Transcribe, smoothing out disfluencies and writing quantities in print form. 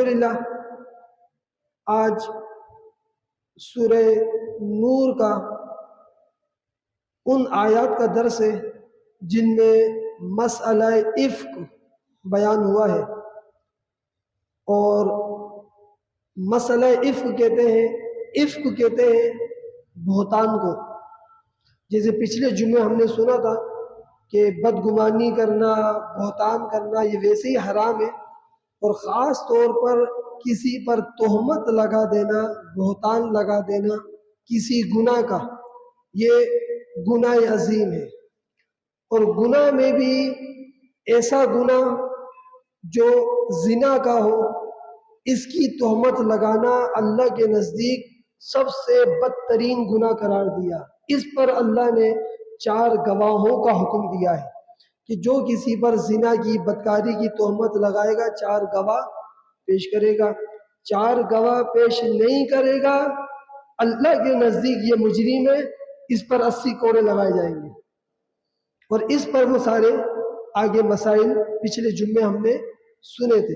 الحمدللہ آج سورہ نور کا ان آیات کا درس ہے جن میں مسئلہ افک بیان ہوا ہے، اور مسئلہ افک کہتے ہیں بہتان کو۔ جیسے پچھلے جمعے ہم نے سنا تھا کہ بدگمانی کرنا، بہتان کرنا یہ ویسے ہی حرام ہے، اور خاص طور پر کسی پر تہمت لگا دینا، بہتان لگا دینا کسی گناہ کا، یہ گناہ عظیم ہے۔ اور گناہ میں بھی ایسا گناہ جو زنا کا ہو، اس کی تہمت لگانا اللہ کے نزدیک سب سے بدترین گناہ قرار دیا۔ اس پر اللہ نے 4 گواہوں کا حکم دیا ہے کہ جو کسی پر زنا کی، بدکاری کی تہمت لگائے گا 4 گواہ پیش کرے گا۔ 4 گواہ پیش نہیں کرے گا، اللہ کے نزدیک یہ مجرم ہے، اس پر 80 کوڑے لگائے جائیں گے۔ اور اس پر وہ سارے آگے مسائل پچھلے جمعے ہم نے سنے تھے۔